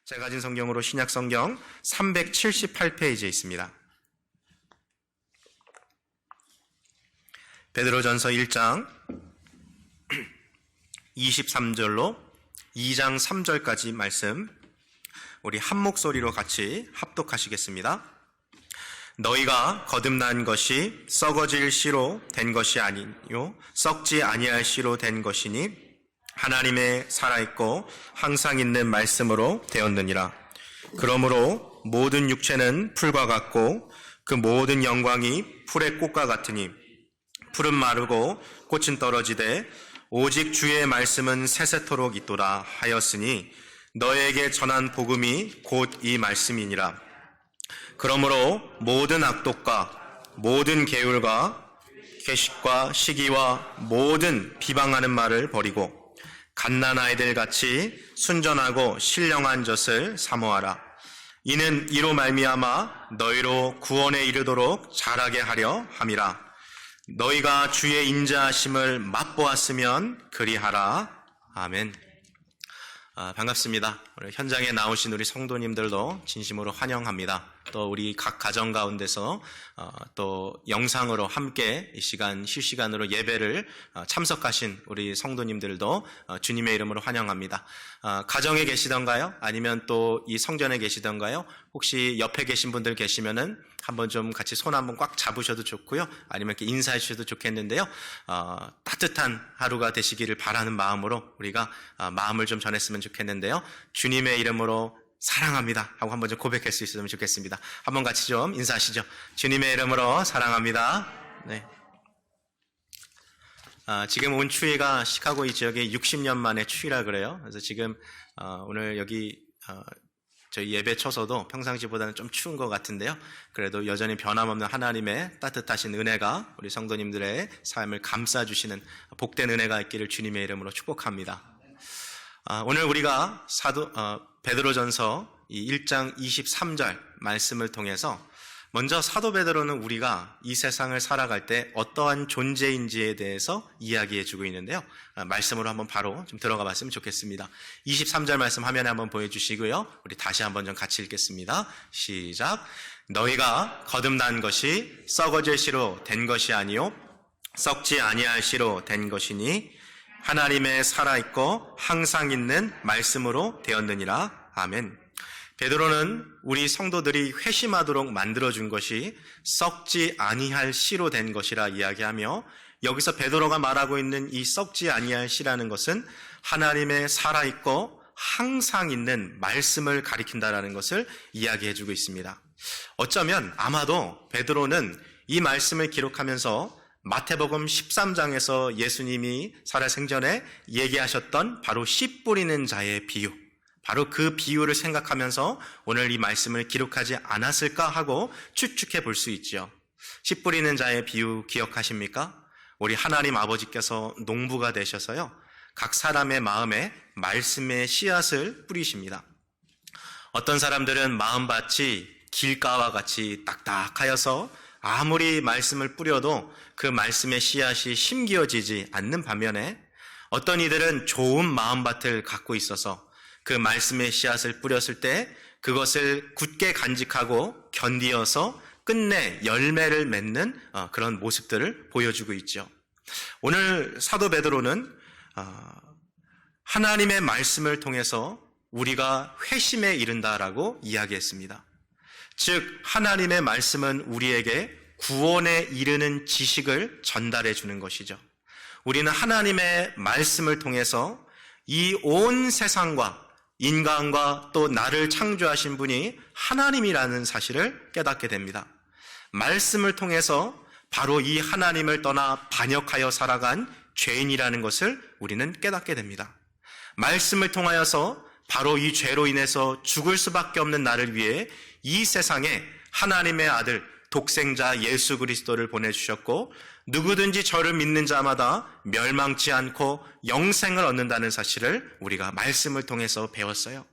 제가 가진 성경으로 신약 성경 378페이지에 있습니다. 베드로전서 1장 23절로 2장 3절까지 말씀 우리 한 목소리로 같이 합독하시겠습니다. 너희가 거듭난 것이 썩어질 씨로 된 것이 아니요 썩지 아니할 씨로 된 것이니 하나님의 살아있고 항상 있는 말씀으로 되었느니라. 그러므로 모든 육체는 풀과 같고 그 모든 영광이 풀의 꽃과 같으니 풀은 마르고 꽃은 떨어지되 오직 주의 말씀은 세세토록 있도다 하였으니 너에게 전한 복음이 곧 이 말씀이니라. 그러므로 모든 악독과 모든 계율과 계식과 시기와 모든 비방하는 말을 버리고 갓난아이들 같이 순전하고 신령한 젖을 사모하라. 이는 이로 말미암아 너희로 구원에 이르도록 자라게 하려 함이라. 너희가 주의 인자하심을 맛보았으면 그리하라. 아멘. 반갑습니다. 오늘 현장에 나오신 우리 성도님들도 진심으로 환영합니다. 또 우리 각 가정 가운데서 또 영상으로 함께 이 시간 실시간으로 예배를 참석하신 우리 성도님들도 주님의 이름으로 환영합니다. 가정에 계시던가요? 아니면 또 이 성전에 계시던가요? 혹시 옆에 계신 분들 계시면은 한번 좀 같이 손 한번 꽉 잡으셔도 좋고요. 아니면 이렇게 인사해 주셔도 좋겠는데요. 따뜻한 하루가 되시기를 바라는 마음으로 우리가 마음을 좀 전했으면 좋겠는데요. 주님의 이름으로 사랑합니다 하고 한번 좀 고백할 수 있으면 좋겠습니다. 한번 같이 좀 인사하시죠. 주님의 이름으로 사랑합니다. 네. 지금 온 추위가 시카고 이 지역에 60년 만에 추위라 그래요. 그래서 지금 오늘 여기 저희 예배 쳐서도 평상시보다는 좀 추운 것 같은데요. 그래도 여전히 변함없는 하나님의 따뜻하신 은혜가 우리 성도님들의 삶을 감싸주시는 복된 은혜가 있기를 주님의 이름으로 축복합니다. 오늘 우리가 베드로전서 이 1장 23절 말씀을 통해서 먼저 사도 베드로는 우리가 이 세상을 살아갈 때 어떠한 존재인지에 대해서 이야기해 주고 있는데요. 말씀으로 한번 바로 좀 들어가 봤으면 좋겠습니다. 23절 말씀 화면에 한번 보여주시고요. 우리 다시 한번 좀 같이 읽겠습니다. 시작. 너희가 거듭난 것이 썩어질 씨로 된 것이 아니요 썩지 아니할 씨로 된 것이니 하나님의 살아있고 항상 있는 말씀으로 되었느니라. 아멘. 베드로는 우리 성도들이 회심하도록 만들어준 것이 썩지 아니할 씨로 된 것이라 이야기하며 여기서 베드로가 말하고 있는 이 썩지 아니할 씨라는 것은 하나님의 살아있고 항상 있는 말씀을 가리킨다라는 것을 이야기해주고 있습니다. 어쩌면 아마도 베드로는 이 말씀을 기록하면서 마태복음 13장에서 예수님이 살아생전에 얘기하셨던 바로 씨 뿌리는 자의 비유, 바로 그 비유를 생각하면서 오늘 이 말씀을 기록하지 않았을까 하고 추측해 볼 수 있죠. 씨 뿌리는 자의 비유 기억하십니까? 우리 하나님 아버지께서 농부가 되셔서요, 각 사람의 마음에 말씀의 씨앗을 뿌리십니다. 어떤 사람들은 마음밭이 길가와 같이 딱딱하여서 아무리 말씀을 뿌려도 그 말씀의 씨앗이 심기어지지 않는 반면에 어떤 이들은 좋은 마음밭을 갖고 있어서 그 말씀의 씨앗을 뿌렸을 때 그것을 굳게 간직하고 견디어서 끝내 열매를 맺는 그런 모습들을 보여주고 있죠. 오늘 사도 베드로는 하나님의 말씀을 통해서 우리가 회심에 이른다라고 이야기했습니다. 즉 하나님의 말씀은 우리에게 구원에 이르는 지식을 전달해 주는 것이죠. 우리는 하나님의 말씀을 통해서 이 온 세상과 인간과 또 나를 창조하신 분이 하나님이라는 사실을 깨닫게 됩니다. 말씀을 통해서 바로 이 하나님을 떠나 반역하여 살아간 죄인이라는 것을 우리는 깨닫게 됩니다. 말씀을 통하여서 바로 이 죄로 인해서 죽을 수밖에 없는 나를 위해 이 세상에 하나님의 아들 독생자 예수 그리스도를 보내주셨고 누구든지 저를 믿는 자마다 멸망치 않고 영생을 얻는다는 사실을 우리가 말씀을 통해서 배웠어요.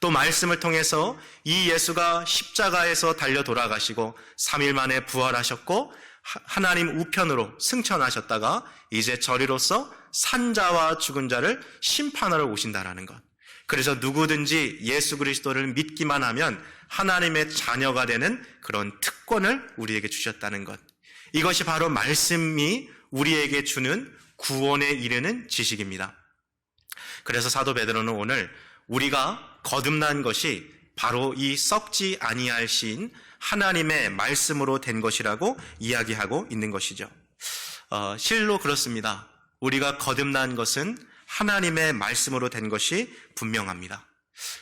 또 말씀을 통해서 이 예수가 십자가에서 달려 돌아가시고 3일 만에 부활하셨고 하나님 우편으로 승천하셨다가 이제 저리로서 산자와 죽은 자를 심판하러 오신다라는 것. 그래서 누구든지 예수 그리스도를 믿기만 하면 하나님의 자녀가 되는 그런 특권을 우리에게 주셨다는 것. 이것이 바로 말씀이 우리에게 주는 구원에 이르는 지식입니다. 그래서 사도 베드로는 오늘 우리가 거듭난 것이 바로 이 썩지 아니할 신 하나님의 말씀으로 된 것이라고 이야기하고 있는 것이죠. 실로 그렇습니다. 우리가 거듭난 것은 하나님의 말씀으로 된 것이 분명합니다.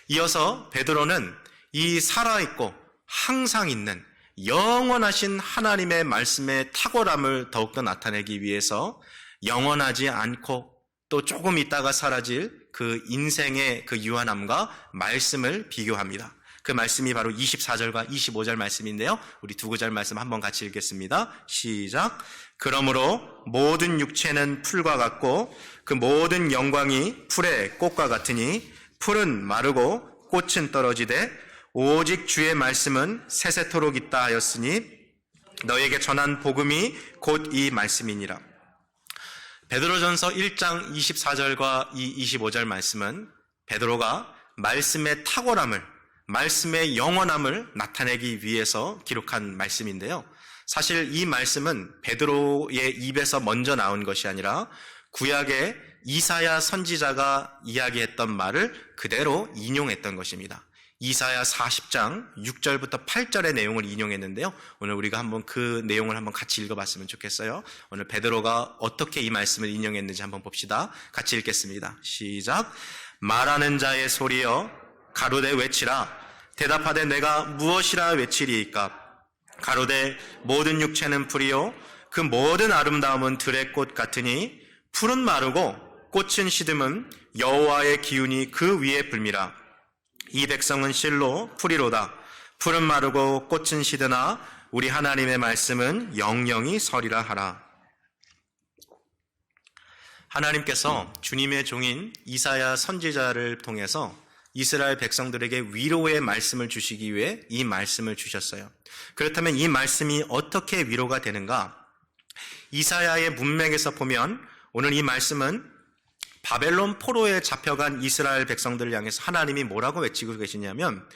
이어서 베드로는 이 살아있고 항상 있는 영원하신 하나님의 말씀의 탁월함을 더욱더 나타내기 위해서 영원하지 않고 또 조금 있다가 사라질 그 인생의 그 유한함과 말씀을 비교합니다. 그 말씀이 바로 24절과 25절 말씀인데요. 우리 두 구절 말씀 한번 같이 읽겠습니다. 시작. 그러므로 모든 육체는 풀과 같고 그 모든 영광이 풀의 꽃과 같으니 풀은 마르고 꽃은 떨어지되 오직 주의 말씀은 세세토록 있다 하였으니 너에게 전한 복음이 곧 이 말씀이니라. 베드로전서 1장 24절과 25절 말씀은 베드로가 말씀의 탁월함을, 말씀의 영원함을 나타내기 위해서 기록한 말씀인데요. 사실 이 말씀은 베드로의 입에서 먼저 나온 것이 아니라 구약의 이사야 선지자가 이야기했던 말을 그대로 인용했던 것입니다. 이사야 40장 6절부터 8절의 내용을 인용했는데요. 오늘 우리가 한번 그 내용을 한번 같이 읽어봤으면 좋겠어요. 오늘 베드로가 어떻게 이 말씀을 인용했는지 한번 봅시다. 같이 읽겠습니다. 시작. 말하는 자의 소리여 가로되 외치라. 대답하되 내가 무엇이라 외치리이까. 가로되 모든 육체는 풀이요 그 모든 아름다움은 들의 꽃 같으니 풀은 마르고 꽃은 시듬은 여호와의 기운이 그 위에 불미라. 이 백성은 실로 풀이로다. 풀은 마르고 꽃은 시드나 우리 하나님의 말씀은 영영이 서리라 하라. 하나님께서 주님의 종인 이사야 선지자를 통해서 이스라엘 백성들에게 위로의 말씀을 주시기 위해 이 말씀을 주셨어요. 그렇다면 이 말씀이 어떻게 위로가 되는가? 이사야의 문맥에서 보면 오늘 이 말씀은 바벨론 포로에 잡혀간 이스라엘 백성들을 향해서 하나님이 뭐라고 외치고 계시냐면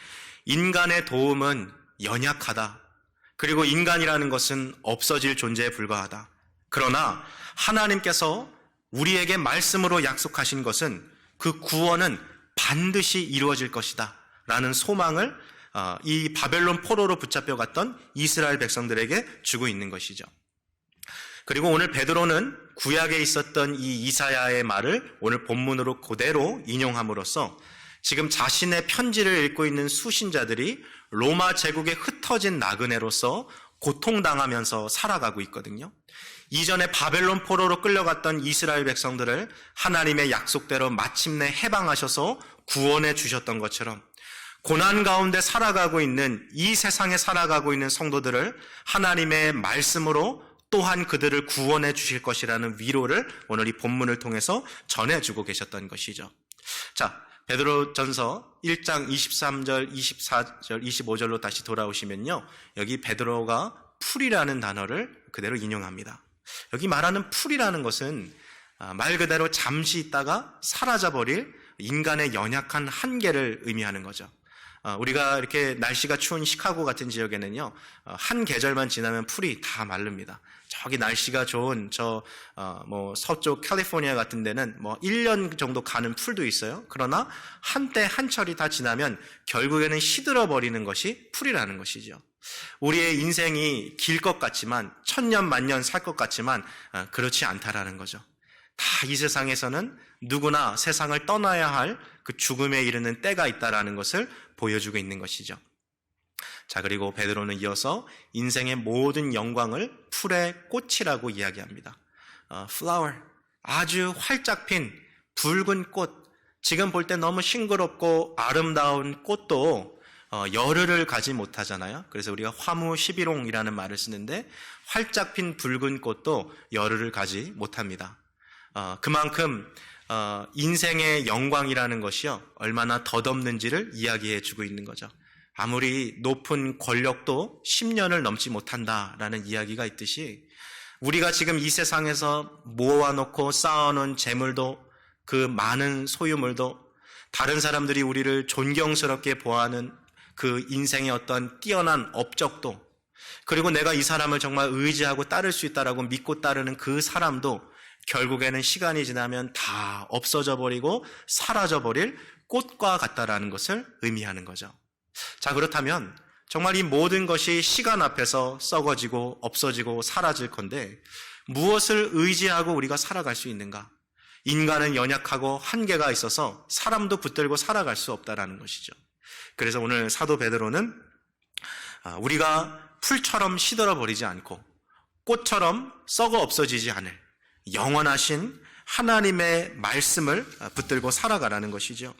인간의 도움은 연약하다. 그리고 인간이라는 것은 없어질 존재에 불과하다. 그러나 하나님께서 우리에게 말씀으로 약속하신 것은 그 구원은 반드시 이루어질 것이다 라는 소망을 이 바벨론 포로로 붙잡혀갔던 이스라엘 백성들에게 주고 있는 것이죠. 그리고 오늘 베드로는 구약에 있었던 이 이사야의 말을 오늘 본문으로 그대로 인용함으로써 지금 자신의 편지를 읽고 있는 수신자들이 로마 제국에 흩어진 나그네로서 고통당하면서 살아가고 있거든요. 이전에 바벨론 포로로 끌려갔던 이스라엘 백성들을 하나님의 약속대로 마침내 해방하셔서 구원해 주셨던 것처럼 고난 가운데 살아가고 있는 이 세상에 살아가고 있는 성도들을 하나님의 말씀으로 또한 그들을 구원해 주실 것이라는 위로를 오늘 이 본문을 통해서 전해주고 계셨던 것이죠. 자, 베드로전서 1장 23절, 24절, 25절로 다시 돌아오시면요. 여기 베드로가 풀이라는 단어를 그대로 인용합니다. 여기 말하는 풀이라는 것은 말 그대로 잠시 있다가 사라져버릴 인간의 연약한 한계를 의미하는 거죠. 우리가 이렇게 날씨가 추운 시카고 같은 지역에는요, 한 계절만 지나면 풀이 다 마릅니다. 저기 날씨가 좋은 서쪽 캘리포니아 같은 데는 1년 정도 가는 풀도 있어요. 그러나 한때 한철이 다 지나면 결국에는 시들어 버리는 것이 풀이라는 것이죠. 우리의 인생이 길 것 같지만, 천년 만년 살 것 같지만 그렇지 않다라는 거죠. 다 이 세상에서는 누구나 세상을 떠나야 할 그 죽음에 이르는 때가 있다라는 것을 보여주고 있는 것이죠. 자, 그리고 베드로는 이어서 인생의 모든 영광을 풀의 꽃이라고 이야기합니다. flower, 아주 활짝 핀 붉은 꽃, 지금 볼 때 너무 싱그럽고 아름다운 꽃도 열흘을 가지 못하잖아요. 그래서 우리가 화무 11홍이라는 말을 쓰는데 활짝 핀 붉은 꽃도 열흘을 가지 못합니다. 그만큼 인생의 영광이라는 것이요, 얼마나 덧없는지를 이야기해 주고 있는 거죠. 아무리 높은 권력도 10년을 넘지 못한다라는 이야기가 있듯이 우리가 지금 이 세상에서 모아놓고 쌓아놓은 재물도 그 많은 소유물도 다른 사람들이 우리를 존경스럽게 보아하는 그 인생의 어떤 뛰어난 업적도, 그리고 내가 이 사람을 정말 의지하고 따를 수 있다라고 믿고 따르는 그 사람도 결국에는 시간이 지나면 다 없어져 버리고 사라져 버릴 꽃과 같다라는 것을 의미하는 거죠. 자, 그렇다면 정말 이 모든 것이 시간 앞에서 썩어지고 없어지고 사라질 건데 무엇을 의지하고 우리가 살아갈 수 있는가? 인간은 연약하고 한계가 있어서 사람도 붙들고 살아갈 수 없다라는 것이죠. 그래서 오늘 사도 베드로는 우리가 풀처럼 시들어버리지 않고 꽃처럼 썩어 없어지지 않을 영원하신 하나님의 말씀을 붙들고 살아가라는 것이죠.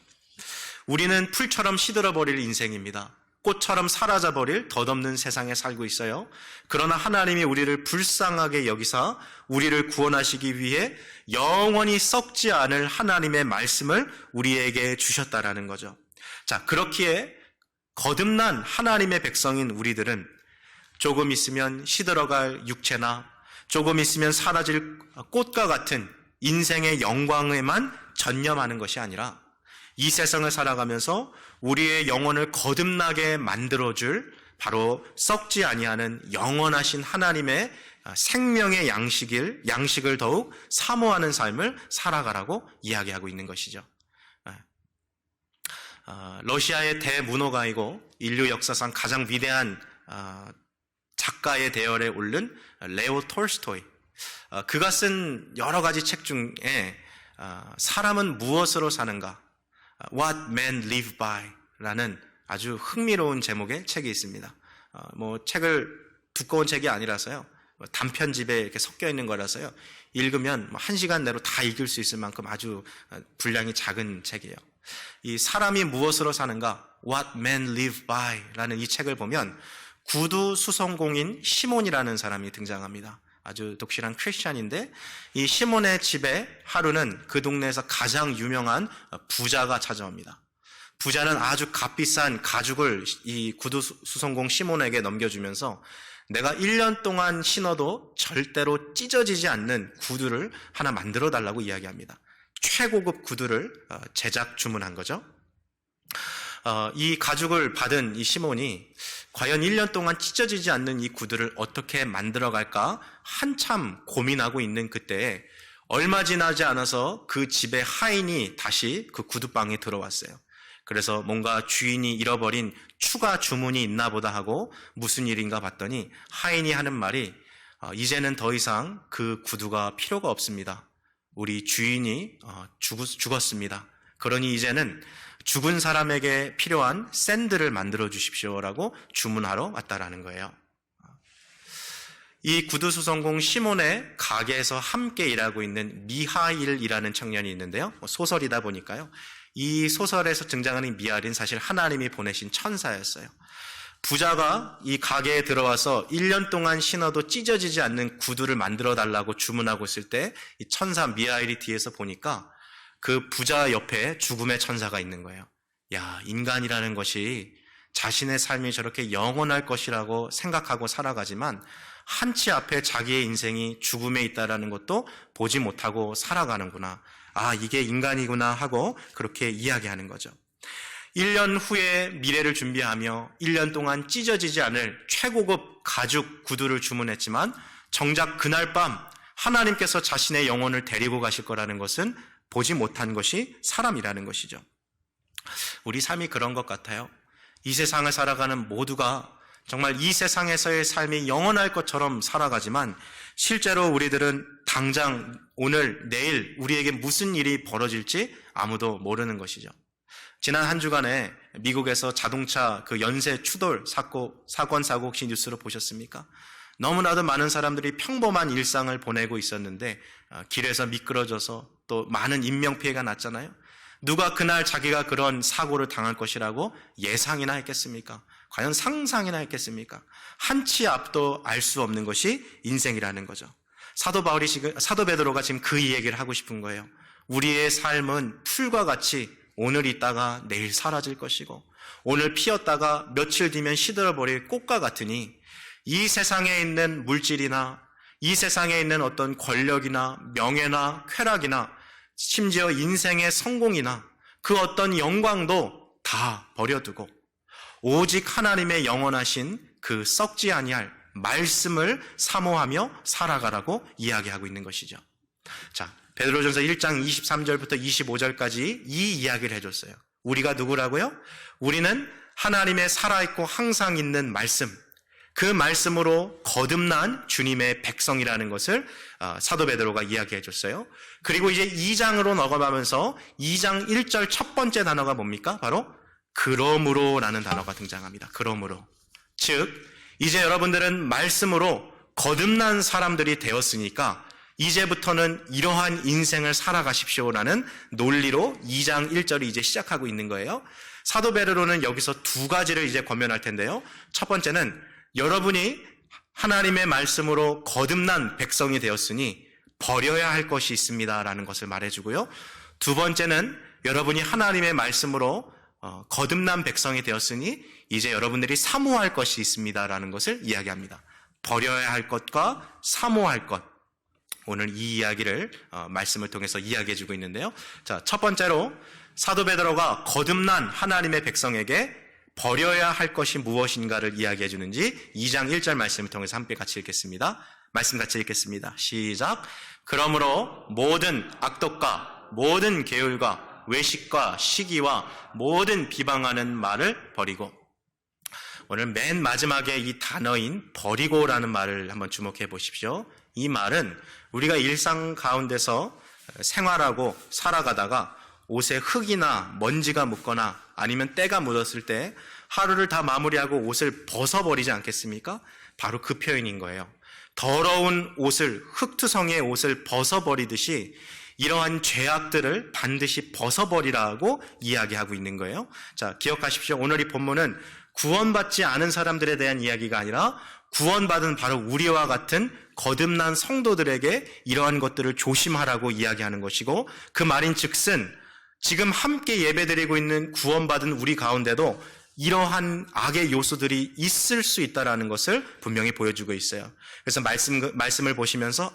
우리는 풀처럼 시들어버릴 인생입니다. 꽃처럼 사라져버릴 덧없는 세상에 살고 있어요. 그러나 하나님이 우리를 불쌍하게 여기사 우리를 구원하시기 위해 영원히 썩지 않을 하나님의 말씀을 우리에게 주셨다라는 거죠. 자, 그렇기에 거듭난 하나님의 백성인 우리들은 조금 있으면 시들어갈 육체나 조금 있으면 사라질 꽃과 같은 인생의 영광에만 전념하는 것이 아니라 이 세상을 살아가면서 우리의 영혼을 거듭나게 만들어줄 바로 썩지 아니하는 영원하신 하나님의 생명의 양식을 더욱 사모하는 삶을 살아가라고 이야기하고 있는 것이죠. 러시아의 대문호가이고 인류 역사상 가장 위대한 작가의 대열에 오른 레오 톨스토이, 그가 쓴 여러 가지 책 중에 사람은 무엇으로 사는가, What Men Live By 라는 아주 흥미로운 제목의 책이 있습니다. 책을 두꺼운 책이 아니라서요, 단편집에 이렇게 섞여 있는 거라서요, 읽으면 1시간 내로 다 읽을 수 있을 만큼 아주 분량이 작은 책이에요. 이 사람이 무엇으로 사는가, What Men Live By 라는 이 책을 보면 구두 수성공인 시몬이라는 사람이 등장합니다. 아주 독실한 크리스찬인데 이 시몬의 집에 하루는 그 동네에서 가장 유명한 부자가 찾아옵니다. 부자는 아주 값비싼 가죽을 이 구두 수성공 시몬에게 넘겨주면서 내가 1년 동안 신어도 절대로 찢어지지 않는 구두를 하나 만들어 달라고 이야기합니다. 최고급 구두를 제작 주문한 거죠. 이 가죽을 받은 이 시몬이 과연 1년 동안 찢어지지 않는 이 구두를 어떻게 만들어갈까 한참 고민하고 있는 그때에 얼마 지나지 않아서 그 집에 하인이 다시 그 구두방에 들어왔어요. 그래서 뭔가 주인이 잃어버린 추가 주문이 있나 보다 하고 무슨 일인가 봤더니 하인이 하는 말이 이제는 더 이상 그 구두가 필요가 없습니다. 우리 주인이 죽었습니다. 그러니 이제는 죽은 사람에게 필요한 샌드를 만들어 주십시오라고 주문하러 왔다라는 거예요. 이 구두수성공 시몬의 가게에서 함께 일하고 있는 미하일이라는 청년이 있는데요. 소설이다 보니까요. 이 소설에서 등장하는 미하일은 사실 하나님이 보내신 천사였어요. 부자가 이 가게에 들어와서 1년 동안 신어도 찢어지지 않는 구두를 만들어 달라고 주문하고 있을 때 이 천사 미하일이 뒤에서 보니까 그 부자 옆에 죽음의 천사가 있는 거예요. 야, 인간이라는 것이 자신의 삶이 저렇게 영원할 것이라고 생각하고 살아가지만 한치 앞에 자기의 인생이 죽음에 있다라는 것도 보지 못하고 살아가는구나. 아, 이게 인간이구나 하고 그렇게 이야기하는 거죠. 1년 후에 미래를 준비하며 1년 동안 찢어지지 않을 최고급 가죽 구두를 주문했지만 정작 그날 밤 하나님께서 자신의 영혼을 데리고 가실 거라는 것은 보지 못한 것이 사람이라는 것이죠. 우리 삶이 그런 것 같아요. 이 세상을 살아가는 모두가 정말 이 세상에서의 삶이 영원할 것처럼 살아가지만 실제로 우리들은 당장 오늘 내일 우리에게 무슨 일이 벌어질지 아무도 모르는 것이죠. 지난 한 주간에 미국에서 자동차 그 연쇄 추돌 사건 사고 혹시 뉴스로 보셨습니까? 너무나도 많은 사람들이 평범한 일상을 보내고 있었는데 길에서 미끄러져서 또 많은 인명피해가 났잖아요. 누가 그날 자기가 그런 사고를 당할 것이라고 예상이나 했겠습니까? 과연 상상이나 했겠습니까? 한치 앞도 알 수 없는 것이 인생이라는 거죠. 사도 베드로가 지금 그 얘기를 하고 싶은 거예요. 우리의 삶은 풀과 같이 오늘 있다가 내일 사라질 것이고 오늘 피었다가 며칠 뒤면 시들어버릴 꽃과 같으니 이 세상에 있는 물질이나 이 세상에 있는 어떤 권력이나 명예나 쾌락이나 심지어 인생의 성공이나 그 어떤 영광도 다 버려두고 오직 하나님의 영원하신 그 썩지 아니할 말씀을 사모하며 살아가라고 이야기하고 있는 것이죠. 자, 베드로전서 1장 23절부터 25절까지 이 이야기를 해줬어요. 우리가 누구라고요? 우리는 하나님의 살아있고 항상 있는 말씀, 그 말씀으로 거듭난 주님의 백성이라는 것을 사도 베드로가 이야기해 줬어요. 그리고 이제 2장으로 넘어가면서 2장 1절 첫 번째 단어가 뭡니까? 바로 그러므로라는 단어가 등장합니다. 그러므로. 즉 이제 여러분들은 말씀으로 거듭난 사람들이 되었으니까 이제부터는 이러한 인생을 살아가십시오라는 논리로 2장 1절이 이제 시작하고 있는 거예요. 사도 베드로는 여기서 두 가지를 이제 권면할 텐데요. 첫 번째는 여러분이 하나님의 말씀으로 거듭난 백성이 되었으니 버려야 할 것이 있습니다라는 것을 말해주고요. 두 번째는 여러분이 하나님의 말씀으로 거듭난 백성이 되었으니 이제 여러분들이 사모할 것이 있습니다라는 것을 이야기합니다. 버려야 할 것과 사모할 것. 오늘 이 이야기를 말씀을 통해서 이야기해주고 있는데요. 자, 첫 번째로 사도 베드로가 거듭난 하나님의 백성에게 버려야 할 것이 무엇인가를 이야기해 주는지 2장 1절 말씀을 통해서 함께 같이 읽겠습니다. 말씀 같이 읽겠습니다. 시작. 그러므로 모든 악독과 모든 게을과 외식과 시기와 모든 비방하는 말을 버리고, 오늘 맨 마지막에 이 단어인 버리고라는 말을 한번 주목해 보십시오. 이 말은 우리가 일상 가운데서 생활하고 살아가다가 옷에 흙이나 먼지가 묻거나 아니면 때가 묻었을 때 하루를 다 마무리하고 옷을 벗어버리지 않겠습니까? 바로 그 표현인 거예요. 더러운 옷을, 흙투성이의 옷을 벗어버리듯이 이러한 죄악들을 반드시 벗어버리라고 이야기하고 있는 거예요. 자, 기억하십시오. 오늘 이 본문은 구원받지 않은 사람들에 대한 이야기가 아니라 구원받은 바로 우리와 같은 거듭난 성도들에게 이러한 것들을 조심하라고 이야기하는 것이고, 그 말인즉슨 지금 함께 예배드리고 있는 구원받은 우리 가운데도 이러한 악의 요소들이 있을 수 있다는 것을 분명히 보여주고 있어요. 그래서 말씀을 보시면서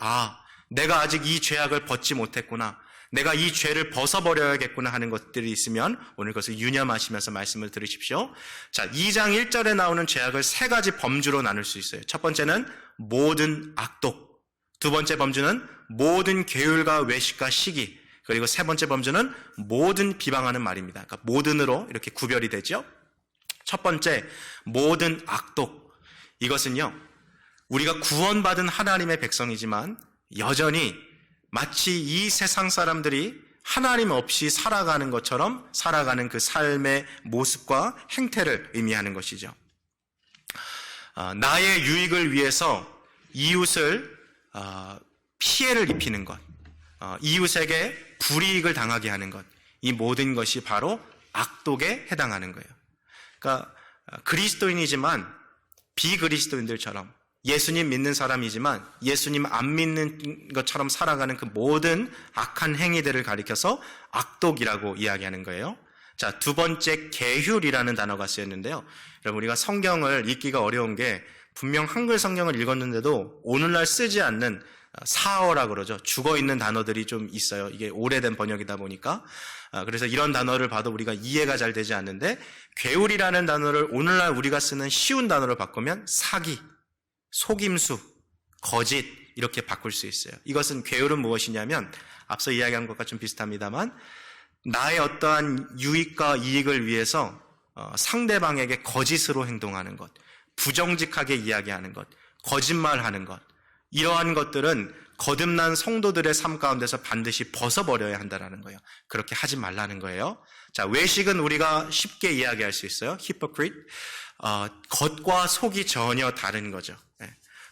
내가 아직 이 죄악을 벗지 못했구나, 내가 이 죄를 벗어버려야겠구나 하는 것들이 있으면 오늘 그것을 유념하시면서 말씀을 들으십시오. 자, 2장 1절에 나오는 죄악을 세 가지 범주로 나눌 수 있어요. 첫 번째는 모든 악독, 두 번째 범주는 모든 게을과 외식과 시기, 그리고 세 번째 범주는 모든 비방하는 말입니다. 그러니까 모든으로 이렇게 구별이 되죠. 첫 번째, 모든 악독. 이것은요, 우리가 구원받은 하나님의 백성이지만 여전히 마치 이 세상 사람들이 하나님 없이 살아가는 것처럼 살아가는 그 삶의 모습과 행태를 의미하는 것이죠. 나의 유익을 위해서 이웃을 피해를 입히는 것, 이웃에게 불이익을 당하게 하는 것, 이 모든 것이 바로 악독에 해당하는 거예요. 그러니까 그리스도인이지만 비그리스도인들처럼, 예수님 믿는 사람이지만 예수님 안 믿는 것처럼 살아가는 그 모든 악한 행위들을 가리켜서 악독이라고 이야기하는 거예요. 자, 두 번째, 계휼이라는 단어가 쓰였는데요. 여러분, 우리가 성경을 읽기가 어려운 게 분명 한글 성경을 읽었는데도 오늘날 쓰지 않는 사어라 그러죠. 죽어있는 단어들이 좀 있어요. 이게 오래된 번역이다 보니까. 그래서 이런 단어를 봐도 우리가 이해가 잘 되지 않는데, 계율이라는 단어를 오늘날 우리가 쓰는 쉬운 단어로 바꾸면 사기, 속임수, 거짓 이렇게 바꿀 수 있어요. 이것은 계율은 무엇이냐면 앞서 이야기한 것과 좀 비슷합니다만 나의 어떠한 유익과 이익을 위해서 상대방에게 거짓으로 행동하는 것, 부정직하게 이야기하는 것, 거짓말하는 것, 이러한 것들은 거듭난 성도들의 삶 가운데서 반드시 벗어버려야 한다는 거예요. 그렇게 하지 말라는 거예요. 자, 외식은 우리가 쉽게 이야기할 수 있어요. hypocrite. 겉과 속이 전혀 다른 거죠.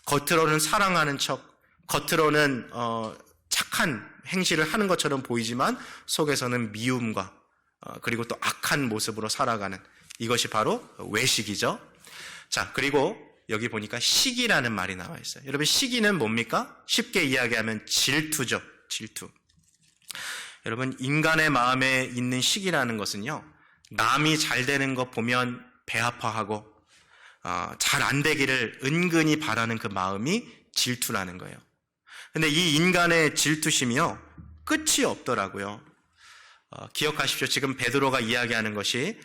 겉으로는 사랑하는 척, 겉으로는 착한 행실을 하는 것처럼 보이지만 속에서는 미움과 그리고 또 악한 모습으로 살아가는, 이것이 바로 외식이죠. 자, 그리고 여기 보니까 시기라는 말이 나와 있어요. 여러분, 시기는 뭡니까? 쉽게 이야기하면 질투죠. 질투. 여러분, 인간의 마음에 있는 시기라는 것은요, 남이 잘 되는 거 보면 배 아파하고 잘 안 되기를 은근히 바라는 그 마음이 질투라는 거예요. 근데 이 인간의 질투심이요, 끝이 없더라고요. 기억하십시오. 지금 베드로가 이야기하는 것이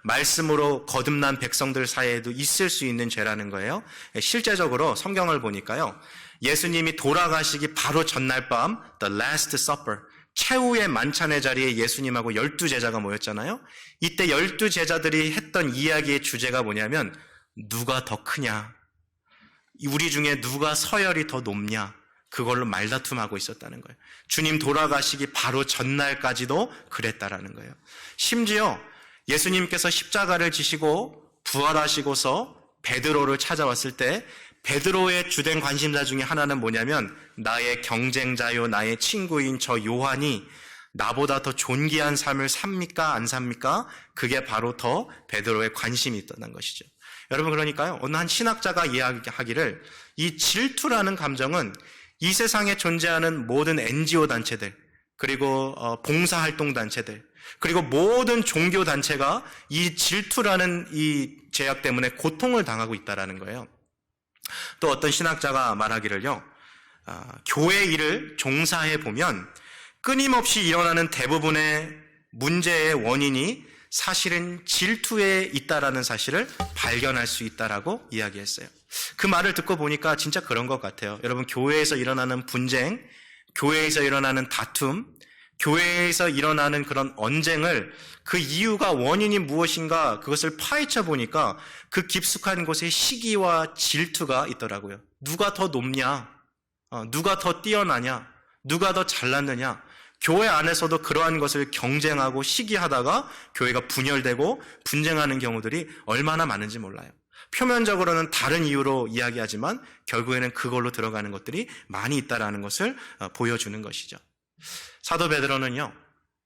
말씀으로 거듭난 백성들 사이에도 있을 수 있는 죄라는 거예요. 실제적으로 성경을 보니까요, 예수님이 돌아가시기 바로 전날 밤 The Last Supper, 최후의 만찬의 자리에 예수님하고 12제자가 모였잖아요. 이때 12제자들이 했던 이야기의 주제가 뭐냐면 누가 더 크냐, 우리 중에 누가 서열이 더 높냐, 그걸로 말다툼하고 있었다는 거예요. 주님 돌아가시기 바로 전날까지도 그랬다라는 거예요. 심지어 예수님께서 십자가를 지시고 부활하시고서 베드로를 찾아왔을 때 베드로의 주된 관심사 중에 하나는 뭐냐면 나의 경쟁자요 나의 친구인 저 요한이 나보다 더 존귀한 삶을 삽니까 안 삽니까? 그게 바로 더 베드로의 관심이 있었던 것이죠. 여러분, 그러니까요, 어느 한 신학자가 이야기하기를 이 질투라는 감정은 이 세상에 존재하는 모든 NGO 단체들, 그리고 봉사활동 단체들, 그리고 모든 종교 단체가 이 질투라는 이 죄악 때문에 고통을 당하고 있다라는 거예요. 또 어떤 신학자가 말하기를요, 교회 일을 종사해 보면 끊임없이 일어나는 대부분의 문제의 원인이 사실은 질투에 있다라는 사실을 발견할 수 있다라고 이야기했어요. 그 말을 듣고 보니까 진짜 그런 것 같아요. 여러분, 교회에서 일어나는 분쟁, 교회에서 일어나는 다툼, 교회에서 일어나는 그런 언쟁을 그 이유가 원인이 무엇인가 그것을 파헤쳐 보니까 그 깊숙한 곳에 시기와 질투가 있더라고요. 누가 더 높냐? 누가 더 뛰어나냐? 누가 더 잘났느냐? 교회 안에서도 그러한 것을 경쟁하고 시기하다가 교회가 분열되고 분쟁하는 경우들이 얼마나 많은지 몰라요. 표면적으로는 다른 이유로 이야기하지만 결국에는 그걸로 들어가는 것들이 많이 있다라는 것을 보여주는 것이죠. 사도 베드로는요,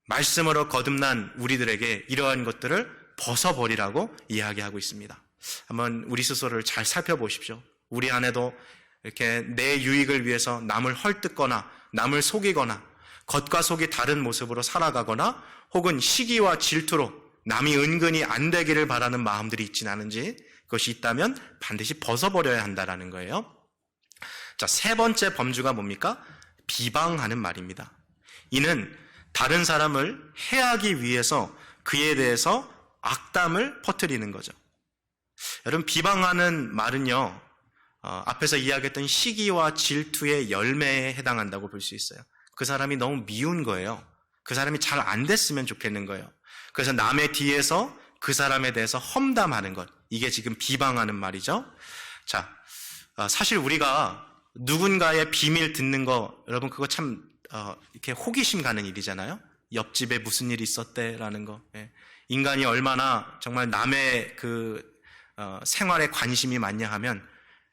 말씀으로 거듭난 우리들에게 이러한 것들을 벗어버리라고 이야기하고 있습니다. 한번 우리 스스로를 잘 살펴보십시오. 우리 안에도 이렇게 내 유익을 위해서 남을 헐뜯거나 남을 속이거나 겉과 속이 다른 모습으로 살아가거나 혹은 시기와 질투로 남이 은근히 안 되기를 바라는 마음들이 있진 않은지, 그것이 있다면 반드시 벗어버려야 한다는 거예요. 자, 세 번째 범주가 뭡니까? 비방하는 말입니다. 이는 다른 사람을 해하기 위해서 그에 대해서 악담을 퍼뜨리는 거죠. 여러분, 비방하는 말은요, 앞에서 이야기했던 시기와 질투의 열매에 해당한다고 볼 수 있어요. 그 사람이 너무 미운 거예요. 그 사람이 잘 안 됐으면 좋겠는 거예요. 그래서 남의 뒤에서 그 사람에 대해서 험담하는 것, 이게 지금 비방하는 말이죠. 자, 사실 우리가 누군가의 비밀 듣는 거, 여러분, 그거 참 이렇게 호기심 가는 일이잖아요. 옆집에 무슨 일이 있었대라는 거. 예. 인간이 얼마나 정말 남의 그 생활에 관심이 많냐 하면,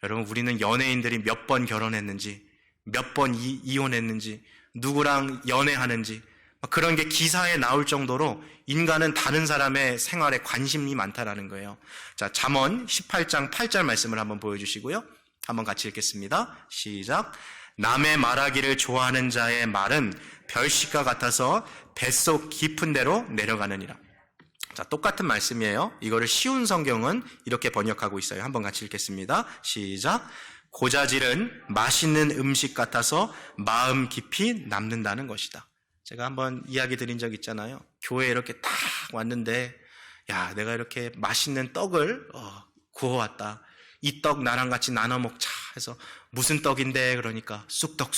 여러분, 우리는 연예인들이 몇 번 결혼했는지, 몇 번 이혼했는지, 누구랑 연애하는지, 그런 게 기사에 나올 정도로 인간은 다른 사람의 생활에 관심이 많다라는 거예요. 자, 잠언 18장 8절 말씀을 한번 보여주시고요. 한번 같이 읽겠습니다. 시작. 남의 말하기를 좋아하는 자의 말은 별식과 같아서 뱃속 깊은 데로 내려가느니라. 자, 똑같은 말씀이에요. 이거를 쉬운 성경은 이렇게 번역하고 있어요. 한번 같이 읽겠습니다. 시작. 고자질은 맛있는 음식 같아서 마음 깊이 남는다는 것이다. 제가 한번 이야기 드린 적 있잖아요. 교회에 이렇게 딱 왔는데, 야, 내가 이렇게 맛있는 떡을 구워왔다. 이 떡 나랑 같이 나눠 먹자 해서, 무슨 떡인데? 그러니까 쑥떡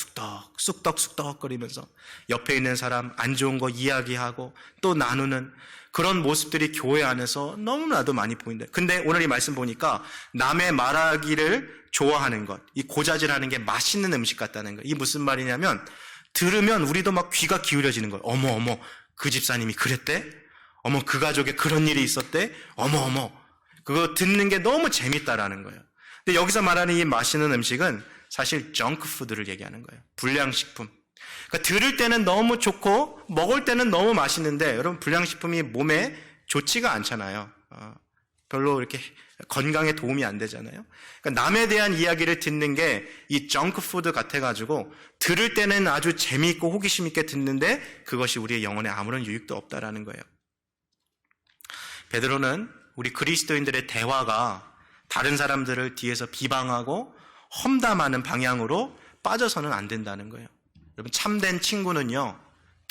거리면서 옆에 있는 사람 안 좋은 거 이야기하고 또 나누는 그런 모습들이 교회 안에서 너무나도 많이 보인다. 근데 오늘 이 말씀 보니까 남의 말하기를 좋아하는 것, 이 고자질하는 게 맛있는 음식 같다는 거. 이게 무슨 말이냐면, 들으면 우리도 막 귀가 기울여지는 거예요. 어머, 그 집사님이 그랬대? 어머, 그 가족에 그런 일이 있었대? 어머. 그거 듣는 게 너무 재밌다라는 거예요. 근데 여기서 말하는 이 맛있는 음식은 사실 정크푸드를 얘기하는 거예요. 불량식품. 그러니까 들을 때는 너무 좋고 먹을 때는 너무 맛있는데, 여러분, 불량식품이 몸에 좋지가 않잖아요. 별로 이렇게 건강에 도움이 안 되잖아요. 그러니까 남에 대한 이야기를 듣는 게 이 정크푸드 같아가지고 들을 때는 아주 재미있고 호기심 있게 듣는데 그것이 우리의 영혼에 아무런 유익도 없다라는 거예요. 베드로는 우리 그리스도인들의 대화가 다른 사람들을 뒤에서 비방하고 험담하는 방향으로 빠져서는 안 된다는 거예요. 여러분, 참된 친구는요,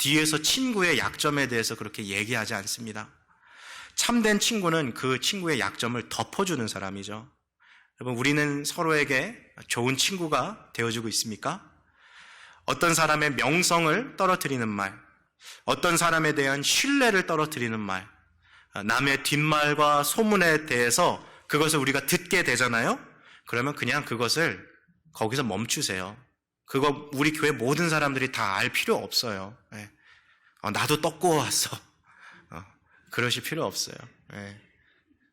뒤에서 친구의 약점에 대해서 그렇게 얘기하지 않습니다. 참된 친구는 그 친구의 약점을 덮어주는 사람이죠. 여러분, 우리는 서로에게 좋은 친구가 되어주고 있습니까? 어떤 사람의 명성을 떨어뜨리는 말, 어떤 사람에 대한 신뢰를 떨어뜨리는 말, 남의 뒷말과 소문에 대해서 그것을 우리가 듣게 되잖아요? 그러면 그냥 그것을 거기서 멈추세요. 그거 우리 교회 모든 사람들이 다 알 필요 없어요. 나도 떡 구워 왔어. 그러실 필요 없어요.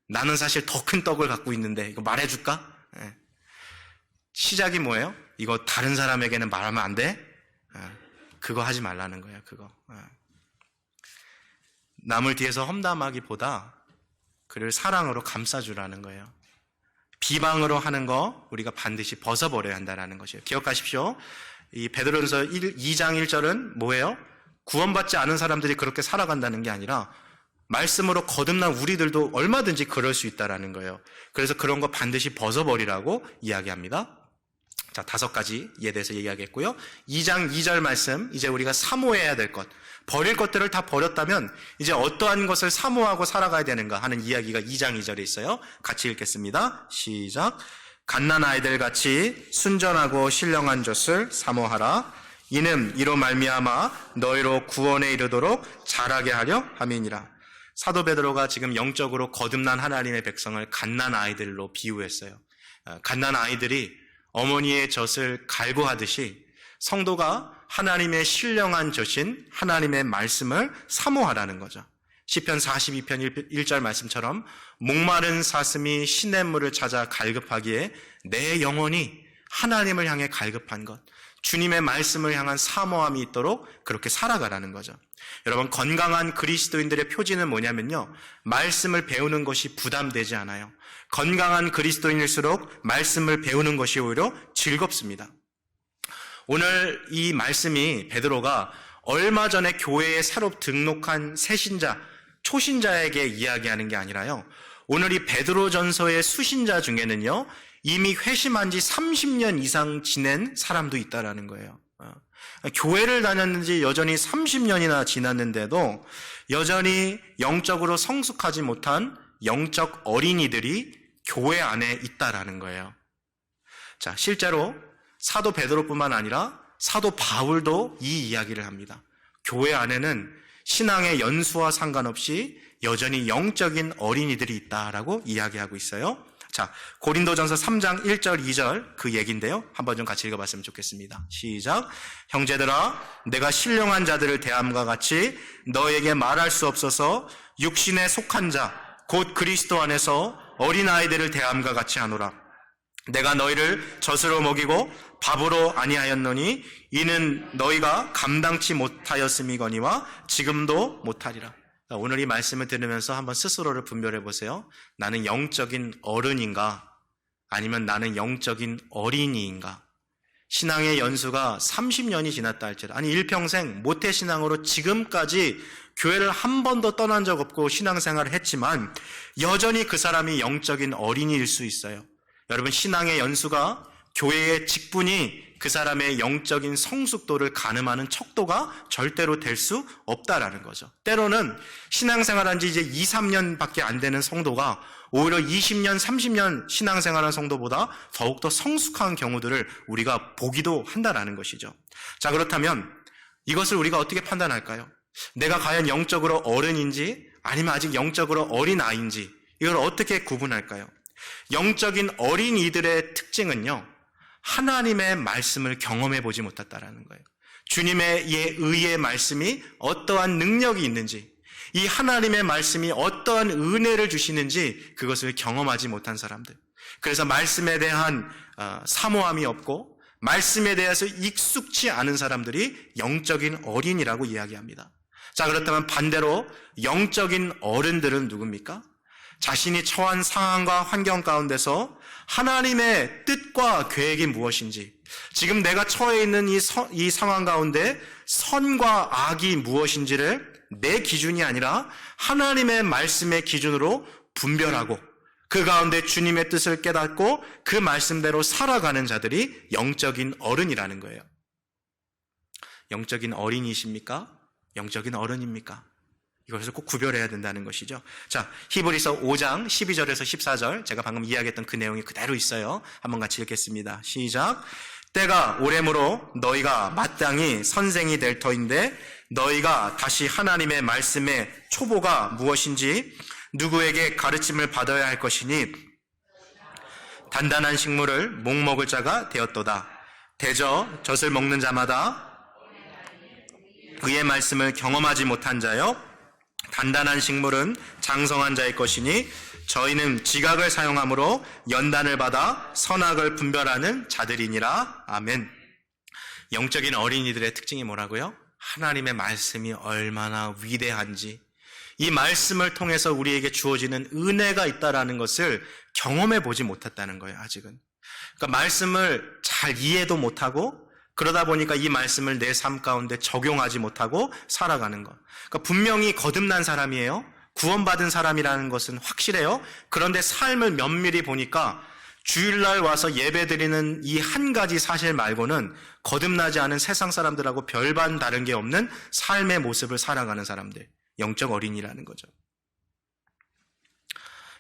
나는 사실 더 큰 떡을 갖고 있는데 이거 말해줄까? 시작이 뭐예요? 이거 다른 사람에게는 말하면 안 돼? 그거 하지 말라는 거예요. 그거. 남을 뒤에서 험담하기보다 그를 사랑으로 감싸주라는 거예요. 비방으로 하는 거 우리가 반드시 벗어버려야 한다는 것이에요. 기억하십시오. 이 베드로전서 2장 1절은 뭐예요? 구원받지 않은 사람들이 그렇게 살아간다는 게 아니라 말씀으로 거듭난 우리들도 얼마든지 그럴 수 있다는 거예요. 그래서 그런 거 반드시 벗어버리라고 이야기합니다. 자, 5가지에 대해서 얘기하겠고요. 2장 2절 말씀, 이제 우리가 사모해야 될 것, 버릴 것들을 다 버렸다면 이제 어떠한 것을 사모하고 살아가야 되는가 하는 이야기가 2장 2절에 있어요. 같이 읽겠습니다. 시작. 갓난 아이들 같이 순전하고 신령한 젖을 사모하라. 이는 이로 말미암아 너희로 구원에 이르도록 자라게 하려 함이니라. 사도 베드로가 지금 영적으로 거듭난 하나님의 백성을 갓난 아이들로 비유했어요. 갓난 아이들이 어머니의 젖을 갈구하듯이 성도가 하나님의 신령한 젖인 하나님의 말씀을 사모하라는 거죠. 시편 42편 1절 말씀처럼 목마른 사슴이 시냇물을 찾아 갈급하기에 내 영혼이 하나님을 향해 갈급한 것, 주님의 말씀을 향한 사모함이 있도록 그렇게 살아가라는 거죠. 여러분, 건강한 그리스도인들의 표지는 뭐냐면요, 말씀을 배우는 것이 부담되지 않아요. 건강한 그리스도인일수록 말씀을 배우는 것이 오히려 즐겁습니다. 오늘 이 말씀이 베드로가 얼마 전에 교회에 새로 등록한 새신자, 초신자에게 이야기하는 게 아니라요, 오늘 이 베드로전서의 수신자 중에는요 이미 회심한 지 30년 이상 지낸 사람도 있다라는 거예요. 교회를 다녔는지 여전히 30년이나 지났는데도 여전히 영적으로 성숙하지 못한 영적 어린이들이 교회 안에 있다라는 거예요. 자, 실제로 사도 베드로뿐만 아니라 사도 바울도 이 이야기를 합니다. 교회 안에는 신앙의 연수와 상관없이 여전히 영적인 어린이들이 있다라고 이야기하고 있어요. 자, 고린도전서 3장 1절 2절 그 얘기인데요. 한번 좀 같이 읽어봤으면 좋겠습니다. 시작. 형제들아, 내가 신령한 자들을 대함과 같이 너에게 말할 수 없어서 육신에 속한 자 곧 그리스도 안에서 어린아이들을 대함과 같이 하노라. 내가 너희를 젖으로 먹이고 밥으로 아니하였노니 이는 너희가 감당치 못하였음이거니와 지금도 못하리라. 오늘 이 말씀을 들으면서 한번 스스로를 분별해 보세요. 나는 영적인 어른인가? 아니면 나는 영적인 어린이인가? 신앙의 연수가 30년이 지났다 할지라도, 아니 일평생 모태신앙으로 지금까지 교회를 한 번도 떠난 적 없고 신앙생활을 했지만 여전히 그 사람이 영적인 어린이일 수 있어요. 여러분, 신앙의 연수가 교회의 직분이 그 사람의 영적인 성숙도를 가늠하는 척도가 절대로 될 수 없다라는 거죠. 때로는 신앙생활한 지 이제 2, 3년밖에 안 되는 성도가 오히려 20년, 30년 신앙생활한 성도보다 더욱더 성숙한 경우들을 우리가 보기도 한다라는 것이죠. 자, 그렇다면 이것을 우리가 어떻게 판단할까요? 내가 과연 영적으로 어른인지 아니면 아직 영적으로 어린아이인지 이걸 어떻게 구분할까요? 영적인 어린이들의 특징은요, 하나님의 말씀을 경험해 보지 못했다라는 거예요. 주님의 의의 말씀이 어떠한 능력이 있는지, 이 하나님의 말씀이 어떠한 은혜를 주시는지 그것을 경험하지 못한 사람들. 그래서 말씀에 대한 사모함이 없고 말씀에 대해서 익숙치 않은 사람들이 영적인 어린이라고 이야기합니다. 자, 그렇다면 반대로 영적인 어른들은 누굽니까? 자신이 처한 상황과 환경 가운데서 하나님의 뜻과 계획이 무엇인지, 지금 내가 처해 있는 이 상황 가운데 선과 악이 무엇인지를 내 기준이 아니라 하나님의 말씀의 기준으로 분별하고 그 가운데 주님의 뜻을 깨닫고 그 말씀대로 살아가는 자들이 영적인 어른이라는 거예요. 영적인 어린이십니까? 영적인 어른입니까? 이것을 꼭 구별해야 된다는 것이죠. 자, 히브리서 5장 12절에서 14절, 제가 방금 이야기했던 그 내용이 그대로 있어요. 한번 같이 읽겠습니다. 시작. 때가 오래므로 너희가 마땅히 선생이 될 터인데 너희가 다시 하나님의 말씀의 초보가 무엇인지 누구에게 가르침을 받아야 할 것이니 단단한 식물을 목 먹을 자가 되었도다. 대저 젖을 먹는 자마다 그의 말씀을 경험하지 못한 자여 단단한 식물은 장성한 자의 것이니 저희는 지각을 사용함으로 연단을 받아 선악을 분별하는 자들이니라. 아멘. 영적인 어린이들의 특징이 뭐라고요? 하나님의 말씀이 얼마나 위대한지, 이 말씀을 통해서 우리에게 주어지는 은혜가 있다라는 것을 경험해 보지 못했다는 거예요, 아직은. 그러니까 말씀을 잘 이해도 못하고 그러다 보니까 이 말씀을 내 삶 가운데 적용하지 못하고 살아가는 것. 그러니까 분명히 거듭난 사람이에요. 구원받은 사람이라는 것은 확실해요. 그런데 삶을 면밀히 보니까 주일날 와서 예배드리는 이 한 가지 사실 말고는 거듭나지 않은 세상 사람들하고 별반 다른 게 없는 삶의 모습을 살아가는 사람들, 영적 어린이라는 거죠.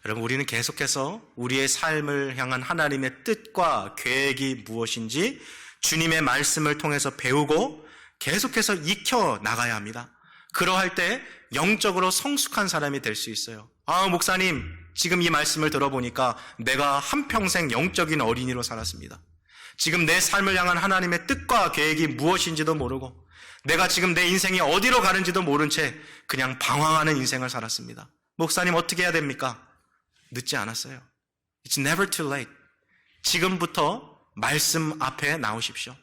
여러분, 우리는 계속해서 우리의 삶을 향한 하나님의 뜻과 계획이 무엇인지 주님의 말씀을 통해서 배우고 계속해서 익혀 나가야 합니다. 그러할 때 영적으로 성숙한 사람이 될 수 있어요. 목사님, 지금 이 말씀을 들어보니까 내가 한평생 영적인 어린이로 살았습니다. 지금 내 삶을 향한 하나님의 뜻과 계획이 무엇인지도 모르고 내가 지금 내 인생이 어디로 가는지도 모른 채 그냥 방황하는 인생을 살았습니다. 목사님, 어떻게 해야 됩니까? 늦지 않았어요. It's never too late. 지금부터 말씀 앞에 나오십시오.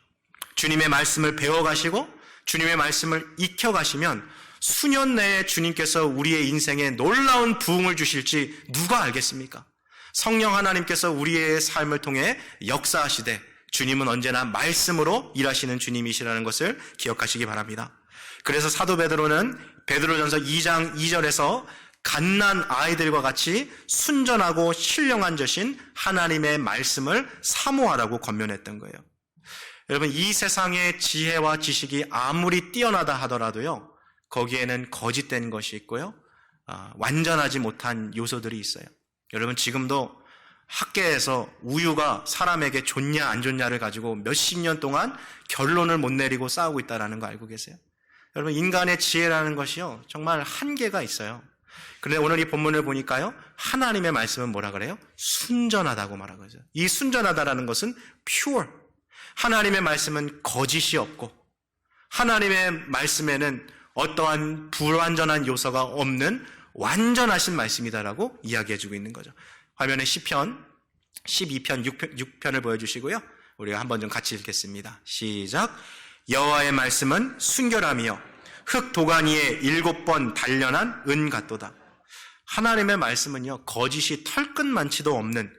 주님의 말씀을 배워가시고 주님의 말씀을 익혀가시면 수년 내에 주님께서 우리의 인생에 놀라운 부흥을 주실지 누가 알겠습니까? 성령 하나님께서 우리의 삶을 통해 역사하시되 주님은 언제나 말씀으로 일하시는 주님이시라는 것을 기억하시기 바랍니다. 그래서 사도 베드로는 베드로전서 2장 2절에서 갓난 아이들과 같이 순전하고 신령한 젖인 하나님의 말씀을 사모하라고 권면했던 거예요. 여러분, 이 세상의 지혜와 지식이 아무리 뛰어나다 하더라도요, 거기에는 거짓된 것이 있고요, 완전하지 못한 요소들이 있어요. 여러분, 지금도 학계에서 우유가 사람에게 좋냐 안 좋냐를 가지고 몇십 년 동안 결론을 못 내리고 싸우고 있다는 거 알고 계세요? 여러분, 인간의 지혜라는 것이요, 정말 한계가 있어요. 그런데 오늘 이 본문을 보니까요, 하나님의 말씀은 뭐라 그래요? 순전하다고 말하거든요. 이 순전하다라는 것은 pure. 하나님의 말씀은 거짓이 없고 하나님의 말씀에는 어떠한 불완전한 요소가 없는 완전하신 말씀이다라고 이야기해주고 있는 거죠. 화면에 시편 12편 6편을 보여주시고요, 우리가 한번 좀 같이 읽겠습니다. 시작. 여호와의 말씀은 순결하며 흙 도가니에 7번 단련한 은 같도다. 하나님의 말씀은요, 거짓이 털끝만치도 없는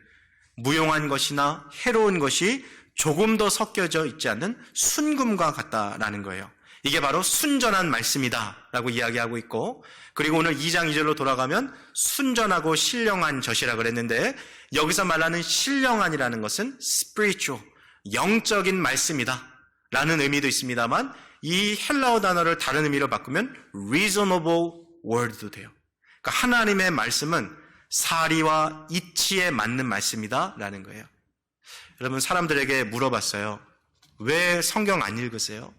무용한 것이나 해로운 것이 조금 더 섞여져 있지 않는 순금과 같다라는 거예요. 이게 바로 순전한 말씀이다 라고 이야기하고 있고, 그리고 오늘 2장 2절로 돌아가면 순전하고 신령한 젖이라 그랬는데, 여기서 말하는 신령한이라는 것은 spiritual, 영적인 말씀이다 라는 의미도 있습니다만, 이 헬라어 단어를 다른 의미로 바꾸면 reasonable word도 돼요. 그러니까 하나님의 말씀은 사리와 이치에 맞는 말씀이다 라는 거예요. 여러분, 사람들에게 물어봤어요. 왜 성경 안 읽으세요?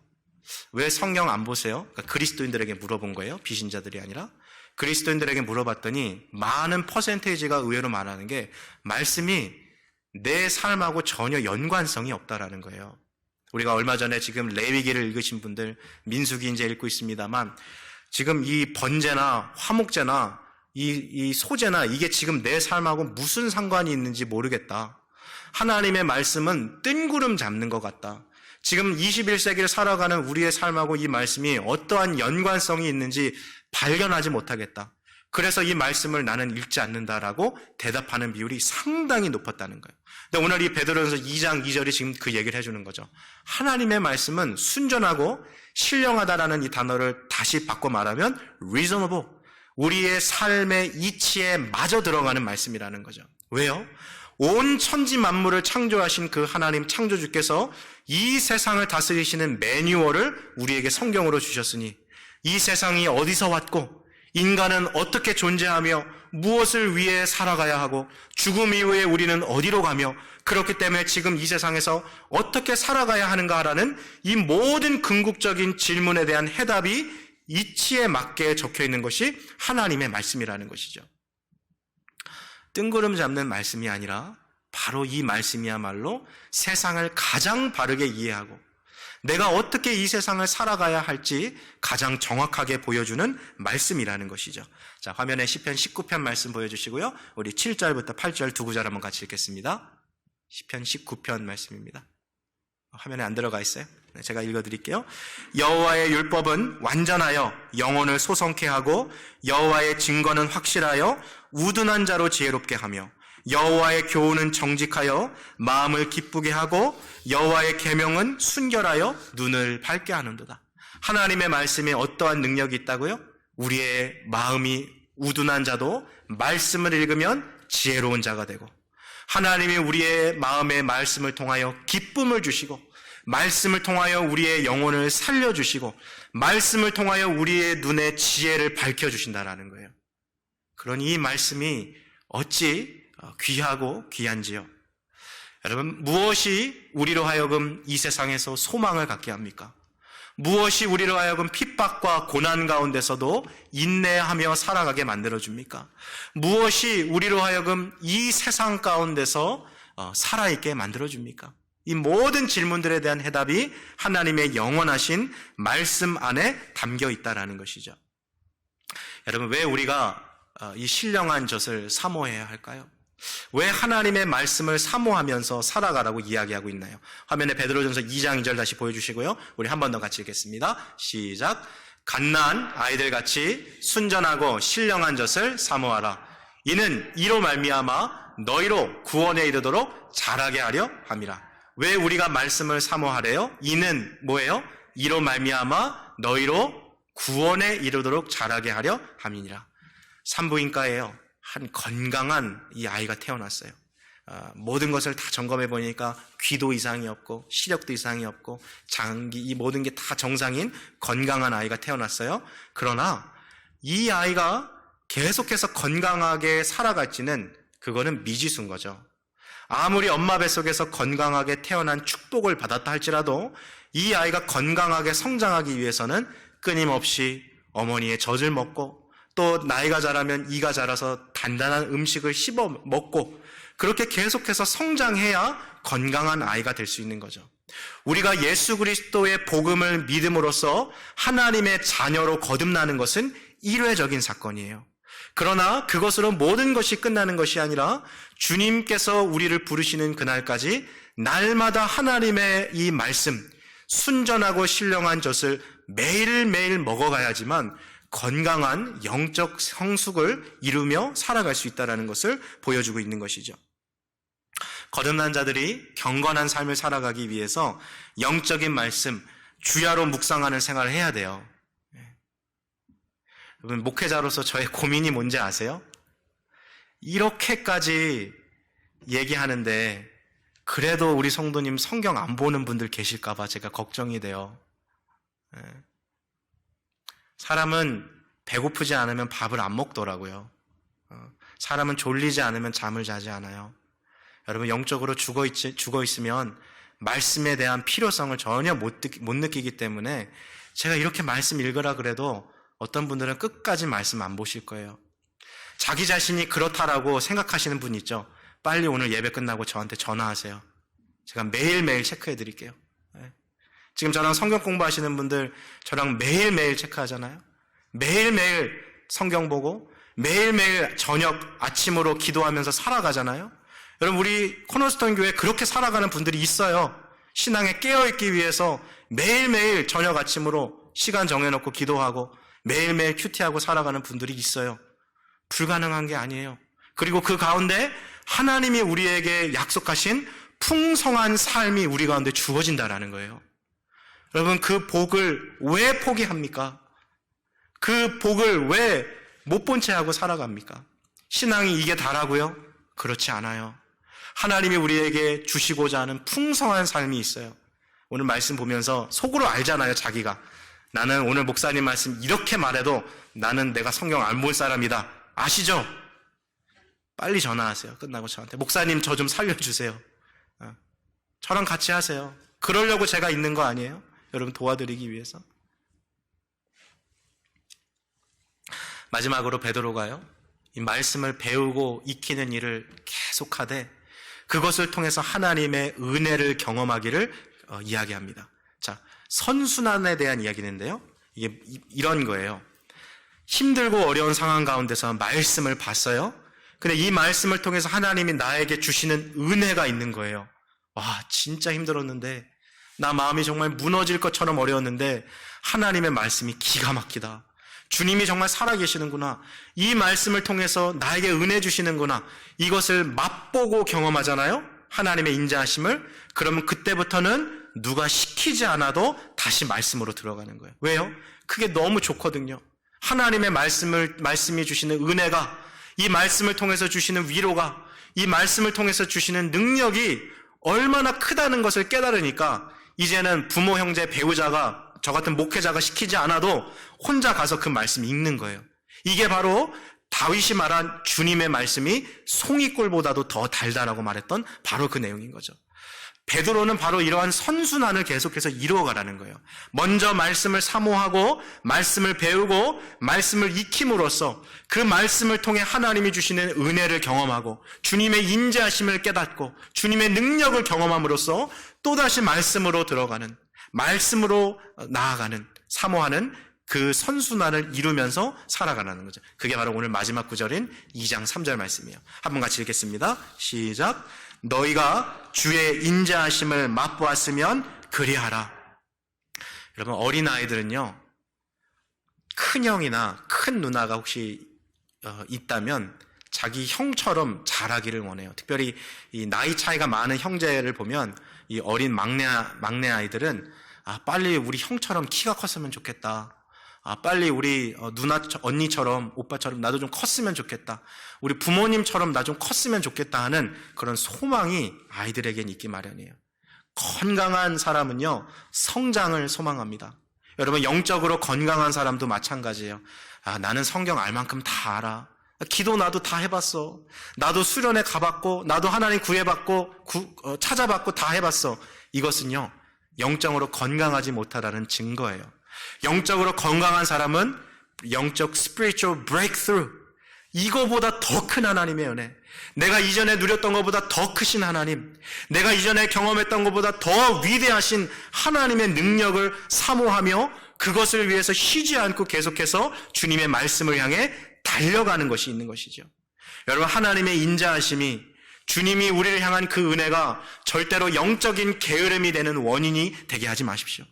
왜 성경 안 보세요? 그러니까 그리스도인들에게 물어본 거예요. 비신자들이 아니라. 그리스도인들에게 물어봤더니 많은 퍼센테이지가 의외로 말하는 게 말씀이 내 삶하고 전혀 연관성이 없다라는 거예요. 우리가 얼마 전에 지금 레위기를 읽으신 분들, 민수기 이제 읽고 있습니다만, 지금 이 번제나 화목제나 이 소제나 이게 지금 내 삶하고 무슨 상관이 있는지 모르겠다. 하나님의 말씀은 뜬구름 잡는 것 같다. 지금 21세기를 살아가는 우리의 삶하고 이 말씀이 어떠한 연관성이 있는지 발견하지 못하겠다. 그래서 이 말씀을 나는 읽지 않는다라고 대답하는 비율이 상당히 높았다는 거예요. 근데 오늘 이 베드로전서 2장 2절이 지금 그 얘기를 해주는 거죠. 하나님의 말씀은 순전하고 신령하다라는 이 단어를 다시 바꿔 말하면 reasonable, 우리의 삶의 이치에 마저 들어가는 말씀이라는 거죠. 왜요? 온 천지 만물을 창조하신 그 하나님 창조주께서 이 세상을 다스리시는 매뉴얼을 우리에게 성경으로 주셨으니 이 세상이 어디서 왔고 인간은 어떻게 존재하며 무엇을 위해 살아가야 하고 죽음 이후에 우리는 어디로 가며 그렇기 때문에 지금 이 세상에서 어떻게 살아가야 하는가라는 이 모든 궁극적인 질문에 대한 해답이 이치에 맞게 적혀 있는 것이 하나님의 말씀이라는 것이죠. 뜬구름 잡는 말씀이 아니라 바로 이 말씀이야말로 세상을 가장 바르게 이해하고 내가 어떻게 이 세상을 살아가야 할지 가장 정확하게 보여주는 말씀이라는 것이죠. 자, 화면에 시편 19편 말씀 보여주시고요. 우리 7절부터 8절 두 구절 한번 같이 읽겠습니다. 시편 19편 말씀입니다. 화면에 안 들어가 있어요? 네, 제가 읽어드릴게요. 여호와의 율법은 완전하여 영혼을 소성케 하고 여호와의 증거는 확실하여 우둔한 자로 지혜롭게 하며 여호와의 교훈은 정직하여 마음을 기쁘게 하고 여호와의 계명은 순결하여 눈을 밝게 하는도다. 하나님의 말씀에 어떠한 능력이 있다고요? 우리의 마음이 우둔한 자도 말씀을 읽으면 지혜로운 자가 되고 하나님이 우리의 마음의 말씀을 통하여 기쁨을 주시고 말씀을 통하여 우리의 영혼을 살려주시고 말씀을 통하여 우리의 눈에 지혜를 밝혀주신다라는 거예요. 그러니 이 말씀이 어찌 귀하고 귀한지요. 여러분, 무엇이 우리로 하여금 이 세상에서 소망을 갖게 합니까? 무엇이 우리로 하여금 핍박과 고난 가운데서도 인내하며 살아가게 만들어줍니까? 무엇이 우리로 하여금 이 세상 가운데서 살아있게 만들어줍니까? 이 모든 질문들에 대한 해답이 하나님의 영원하신 말씀 안에 담겨 있다는 것이죠. 여러분, 왜 우리가 이 신령한 젖을 사모해야 할까요? 왜 하나님의 말씀을 사모하면서 살아가라고 이야기하고 있나요? 화면에 베드로전서 2장 2절 다시 보여주시고요. 우리 한 번 더 같이 읽겠습니다. 시작. 갓난 아이들같이 순전하고 신령한 젖을 사모하라. 이는 이로 말미암아 너희로 구원에 이르도록 자라게 하려 함이라. 왜 우리가 말씀을 사모하래요? 이는 뭐예요? 이로 말미암아 너희로 구원에 이르도록 자라게 하려 함이니라. 산부인과에요. 한 건강한 이 아이가 태어났어요. 모든 것을 다 점검해 보니까 귀도 이상이 없고 시력도 이상이 없고 장기 이 모든 게 다 정상인 건강한 아이가 태어났어요. 그러나 이 아이가 계속해서 건강하게 살아갈지는 그거는 미지수인 거죠. 아무리 엄마 뱃속에서 건강하게 태어난 축복을 받았다 할지라도 이 아이가 건강하게 성장하기 위해서는 끊임없이 어머니의 젖을 먹고 또 나이가 자라면 이가 자라서 단단한 음식을 씹어 먹고 그렇게 계속해서 성장해야 건강한 아이가 될 수 있는 거죠. 우리가 예수 그리스도의 복음을 믿음으로써 하나님의 자녀로 거듭나는 것은 일회적인 사건이에요. 그러나 그것으로 모든 것이 끝나는 것이 아니라 주님께서 우리를 부르시는 그날까지 날마다 하나님의 이 말씀, 순전하고 신령한 젖을 매일매일 먹어가야지만 건강한 영적 성숙을 이루며 살아갈 수 있다는 것을 보여주고 있는 것이죠. 거듭난 자들이 경건한 삶을 살아가기 위해서 영적인 말씀, 주야로 묵상하는 생활을 해야 돼요. 여러분, 목회자로서 저의 고민이 뭔지 아세요? 이렇게까지 얘기하는데 그래도 우리 성도님 성경 안 보는 분들 계실까 봐 제가 걱정이 돼요. 사람은 배고프지 않으면 밥을 안 먹더라고요. 사람은 졸리지 않으면 잠을 자지 않아요. 여러분, 영적으로 죽어 있으면 말씀에 대한 필요성을 전혀 못 느끼기 때문에 제가 이렇게 말씀 읽으라 그래도 어떤 분들은 끝까지 말씀 안 보실 거예요. 자기 자신이 그렇다라고 생각하시는 분 있죠. 빨리 오늘 예배 끝나고 저한테 전화하세요. 제가 매일매일 체크해 드릴게요. 지금 저랑 성경 공부하시는 분들 저랑 매일매일 체크하잖아요. 매일매일 성경 보고 매일매일 저녁 아침으로 기도하면서 살아가잖아요. 여러분, 우리 코너스톤 교회 그렇게 살아가는 분들이 있어요. 신앙에 깨어있기 위해서 매일매일 저녁 아침으로 시간 정해놓고 기도하고 매일매일 큐티하고 살아가는 분들이 있어요. 불가능한 게 아니에요. 그리고 그 가운데 하나님이 우리에게 약속하신 풍성한 삶이 우리 가운데 주어진다라는 거예요. 여러분, 그 복을 왜 포기합니까? 그 복을 왜 못 본 채 하고 살아갑니까? 신앙이 이게 다라고요? 그렇지 않아요. 하나님이 우리에게 주시고자 하는 풍성한 삶이 있어요. 오늘 말씀 보면서 속으로 알잖아요, 자기가. 나는 오늘 목사님 말씀 이렇게 말해도 나는 내가 성경 안 본 사람이다. 아시죠? 빨리 전화하세요. 끝나고 저한테. 목사님 저 좀 살려주세요. 저랑 같이 하세요. 그러려고 제가 있는 거 아니에요? 여러분 도와드리기 위해서. 마지막으로 베드로가요, 이 말씀을 배우고 익히는 일을 계속하되 그것을 통해서 하나님의 은혜를 경험하기를 이야기합니다. 자, 선순환에 대한 이야기인데요. 이게 이런 거예요. 힘들고 어려운 상황 가운데서 말씀을 봤어요. 근데 이 말씀을 통해서 하나님이 나에게 주시는 은혜가 있는 거예요. 와, 진짜 힘들었는데, 나 마음이 정말 무너질 것처럼 어려웠는데 하나님의 말씀이 기가 막히다. 주님이 정말 살아계시는구나. 이 말씀을 통해서 나에게 은혜 주시는구나. 이것을 맛보고 경험하잖아요. 하나님의 인자하심을. 그러면 그때부터는 누가 시키지 않아도 다시 말씀으로 들어가는 거예요. 왜요? 그게 너무 좋거든요. 하나님의 말씀이 주시는 은혜가, 이 말씀을 통해서 주시는 위로가, 이 말씀을 통해서 주시는 능력이 얼마나 크다는 것을 깨달으니까 이제는 부모, 형제, 배우자가, 저 같은 목회자가 시키지 않아도 혼자 가서 그 말씀 읽는 거예요. 이게 바로 다윗이 말한 주님의 말씀이 송이꿀보다도 더 달다라고 말했던 바로 그 내용인 거죠. 베드로는 바로 이러한 선순환을 계속해서 이루어가라는 거예요. 먼저 말씀을 사모하고 말씀을 배우고 말씀을 익힘으로써 그 말씀을 통해 하나님이 주시는 은혜를 경험하고 주님의 인자하심을 깨닫고 주님의 능력을 경험함으로써 또다시 말씀으로 들어가는, 말씀으로 나아가는, 사모하는 그 선순환을 이루면서 살아가라는 거죠. 그게 바로 오늘 마지막 구절인 2장 3절 말씀이에요. 한번 같이 읽겠습니다. 시작. 너희가 주의 인자하심을 맛보았으면 그리하라. 여러분, 어린아이들은요, 큰 형이나 큰 누나가 혹시 있다면 자기 형처럼 자라기를 원해요. 특별히 이 나이 차이가 많은 형제를 보면 이 어린 막내 아이들은 빨리 우리 형처럼 키가 컸으면 좋겠다. 빨리 우리 누나, 언니처럼, 오빠처럼 나도 좀 컸으면 좋겠다. 우리 부모님처럼 나 좀 컸으면 좋겠다 하는 그런 소망이 아이들에겐 있기 마련이에요. 건강한 사람은요, 성장을 소망합니다. 여러분, 영적으로 건강한 사람도 마찬가지예요. 나는 성경 알 만큼 다 알아. 기도 나도 다 해봤어. 나도 수련회 가봤고, 나도 하나님 구해봤고, 찾아봤고 다 해봤어. 이것은요, 영적으로 건강하지 못하다는 증거예요. 영적으로 건강한 사람은 영적 spiritual breakthrough, 이거보다 더 큰 하나님의 은혜, 내가 이전에 누렸던 것보다 더 크신 하나님, 내가 이전에 경험했던 것보다 더 위대하신 하나님의 능력을 사모하며 그것을 위해서 쉬지 않고 계속해서 주님의 말씀을 향해 달려가는 것이 있는 것이죠. 여러분, 하나님의 인자하심이, 주님이 우리를 향한 그 은혜가 절대로 영적인 게으름이 되는 원인이 되게 하지 마십시오.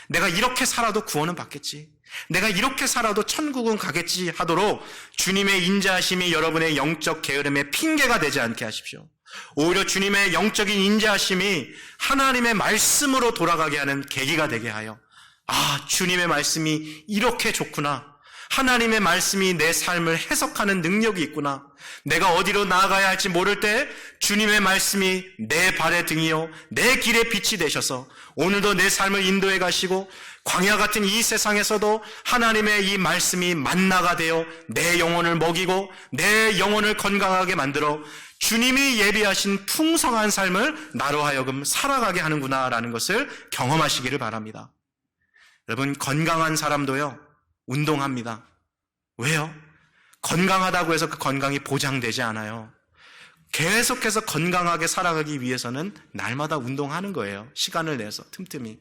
내가 이렇게 살아도 구원은 받겠지, 내가 이렇게 살아도 천국은 가겠지 하도록 주님의 인자하심이 여러분의 영적 게으름의 핑계가 되지 않게 하십시오. 오히려 주님의 영적인 인자하심이 하나님의 말씀으로 돌아가게 하는 계기가 되게 하여, 주님의 말씀이 이렇게 좋구나, 하나님의 말씀이 내 삶을 해석하는 능력이 있구나, 내가 어디로 나아가야 할지 모를 때 주님의 말씀이 내 발의 등이요 내 길의 빛이 되셔서 오늘도 내 삶을 인도해 가시고, 광야 같은 이 세상에서도 하나님의 이 말씀이 만나가 되어 내 영혼을 먹이고 내 영혼을 건강하게 만들어 주님이 예비하신 풍성한 삶을 나로 하여금 살아가게 하는구나라는 것을 경험하시기를 바랍니다. 여러분, 건강한 사람도요, 운동합니다. 왜요? 건강하다고 해서 그 건강이 보장되지 않아요. 계속해서 건강하게 살아가기 위해서는 날마다 운동하는 거예요. 시간을 내서 틈틈이.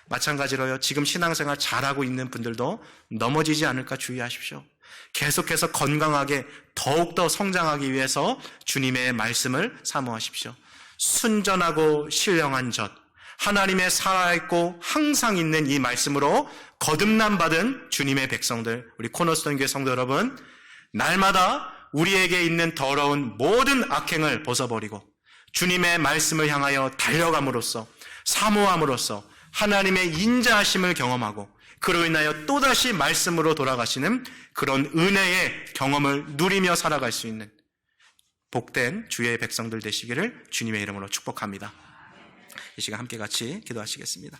마찬가지로요, 지금 신앙생활 잘하고 있는 분들도 넘어지지 않을까 주의하십시오. 계속해서 건강하게 더욱더 성장하기 위해서 주님의 말씀을 사모하십시오. 순전하고 신령한 젖, 하나님의 살아있고 항상 있는 이 말씀으로 거듭남 받은 주님의 백성들, 우리 코너스톤 교회 성도 여러분, 날마다 우리에게 있는 더러운 모든 악행을 벗어버리고 주님의 말씀을 향하여 달려감으로써, 사모함으로써 하나님의 인자하심을 경험하고 그로 인하여 또다시 말씀으로 돌아가시는 그런 은혜의 경험을 누리며 살아갈 수 있는 복된 주의 백성들 되시기를 주님의 이름으로 축복합니다. 이 시간 함께 같이 기도하시겠습니다.